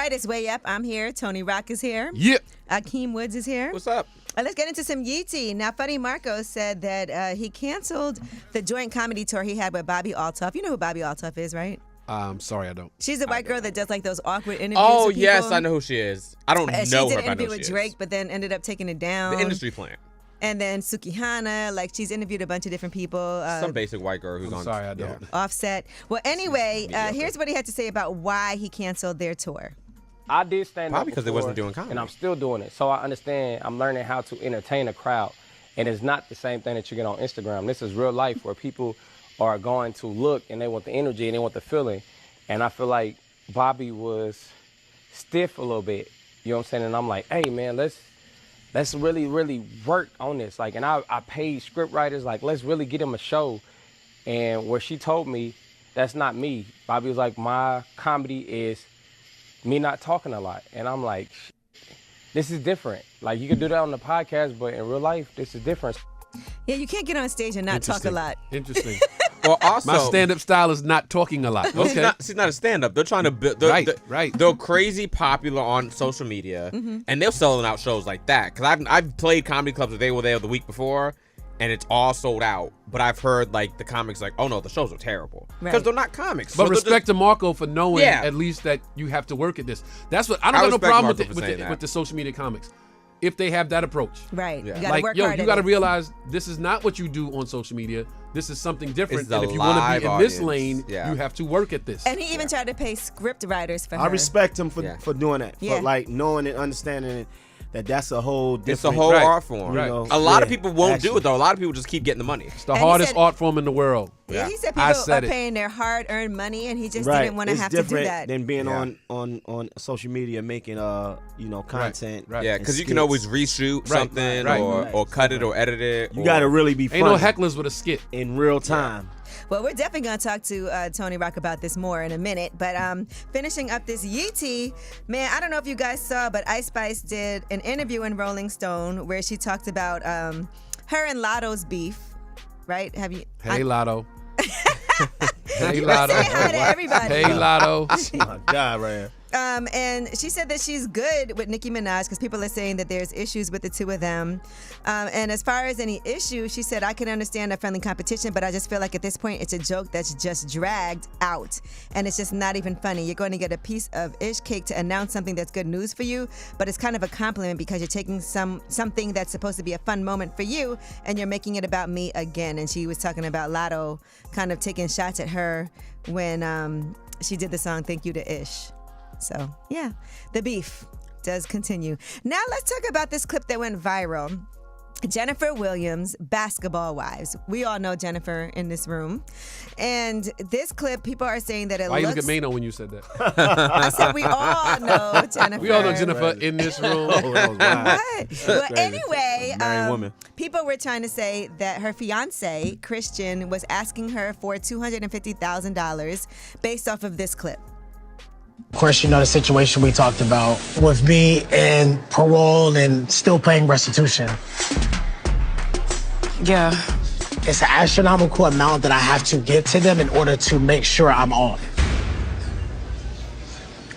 right, it's Way Up. I'm here. Tony Rock is here. Yep. Akeem Woods is here. What's up? Let's get into some Yeetie. Now, Funny Marco said that he canceled the joint comedy tour he had with Bobby Altoff. You know who Bobby Altoff is, right? I'm sorry, I don't. She's a white girl that does like those awkward interviews. Oh, with people. yes, I know who she is. I don't know her, She did but an I know interview who with she Drake, is. but then ended up taking it down. The industry plant. And then Sukihana, like she's interviewed a bunch of different people. Some basic white girl who's I'm on. sorry, I don't. Offset. Well, anyway, here's what he had to say about why he canceled their tour. I did stand up Probably because they before, wasn't doing comedy. and I'm still doing it. So I understand. I'm learning how to entertain a crowd, and it's not the same thing that you get on Instagram. This is real life where people are going to look and they want the energy and they want the feeling. And I feel like Bobby was stiff a little bit. You know what I'm saying? And I'm like, hey man, let's really, really work on this. Like, and I paid script writers, like, let's really get him a show. And where she told me, that's not me. Bobby was like, my comedy is me not talking a lot. And I'm like, this is different. Like, you can do that on the podcast, but in real life, this is different. Yeah, you can't get on stage and not talk a lot. Interesting. Well, also, My stand-up style is not talking a lot. well, Okay. she's not a stand-up. They're trying to build. Right. They're crazy popular on social media, and they're selling out shows like that. Because I've played comedy clubs where they were there the week before, and it's all sold out. But I've heard like the comics like, oh no, the shows are terrible because Right. they're not comics. But So they're respect to Marco for knowing Yeah. at least that you have to work at this. That's what I don't I have no respect problem Marco with, for saying that. with the social media comics. If they have that approach. Right. Yeah. You gotta Like, work yo, hard you at got to it. realize this is not what you do on social media. This is something different. It's And a if you want to live be in this audience. lane, Yeah. you have to work at this. And he even tried to pay script writers for her. I respect him for Yeah. doing that. Yeah. For like knowing and understanding that that's a whole different. It's a whole Right. art form. Right. You know, A lot of yeah, people won't do actually. it though. A lot of people just keep getting the money. It's the And he hardest said- art form in the world. Yeah, he said I people said are it. paying their hard-earned money, and he just Right. didn't want to It's have to do different that. than being Yeah. on social media making content. Right. Yeah, and because you can skits. always reshoot Right, something right, or right. or cut it or edit it. You or- got to really be funny Ain't no hecklers with a skit. in real time. Well, we're definitely going to talk to Tony Rock about this more in a minute. But finishing up this Yeetie, man, I don't know if you guys saw, but Ice Spice did an interview in Rolling Stone where she talked about her and Lotto's beef, right? Have you? Hey, Lotto. Hey, Say Lotto. hi to everybody. Hey, Lotto. Oh my God, man. And she said that she's good with Nicki Minaj because people are saying that there's issues with the two of them. And as far as any issues, she said, I can understand a friendly competition, but I just feel like at this point it's a joke that's just dragged out. And it's just not even funny. You're going to get a piece of ish cake to announce something that's good news for you, but it's kind of a compliment because you're taking something that's supposed to be a fun moment for you and you're making it about me again. And she was talking about Lotto kind of taking shots at her when she did the song Thank You to Ish. So, yeah, the beef does continue. Now let's talk about this clip that went viral. Jennifer Williams, Basketball Wives. We all know Jennifer in this room. And this clip, people are saying that it Why you looks... look at me when you said that? I said we all know Jennifer. We all know Jennifer in this room. Oh, that was wild. What? Well, crazy. anyway, Married woman. people were trying to say that her fiance, Christian, was asking her for $250,000 based off of this clip. Of course, you know the situation we talked about with me and parole and still paying restitution. Yeah. It's an astronomical amount that I have to get to them in order to make sure I'm on.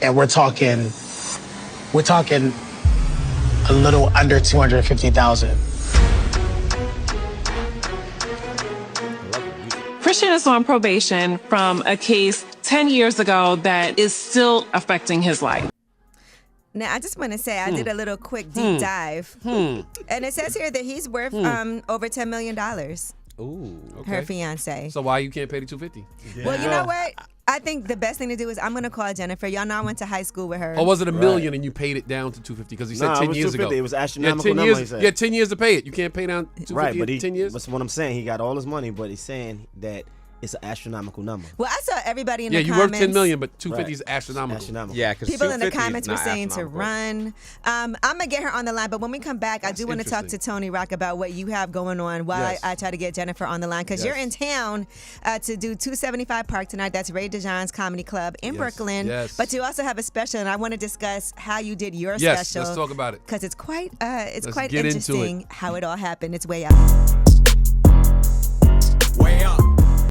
And we're talking a little under 250,000. Christian is on probation from a case 10 years ago that is still affecting his life. Now, I just want to say I did a little quick deep dive. And it says here that he's worth over $10 million, Ooh. her fiance. So why you can't pay the $250? Well, you know what? I think the best thing to do is I'm going to call Jennifer. Y'all know I went to high school with her. Or was it $1 million and you paid it down to $250? Because he said Nah, 10 it was years ago. $250. It was Yeah, astronomical 10 number, years, he said. yeah, 10 years to pay it. You can't pay down $250 Right, but 10 years? That's what I'm saying. He got all his money, but he's saying that it's an astronomical number. Well, I saw everybody in Yeah, the you comments. worth $10 million, but $250 Right. is astronomical. Astronomical. Yeah, because People in the comments were saying to run. I'm going to get her on the line, but when we come back, I do want to talk to interesting. Tony Rock about what you have going on while Yes. I try to get Jennifer on the line, because you're in town to do 275 Park tonight. That's Ray DeJean's Comedy Club in Brooklyn. Yes. But you also have a special, and I want to discuss how you did your Yes, special. let's talk about it. Because it's quite, Let's quite get into it. interesting how it all happened. It's way up. Way up.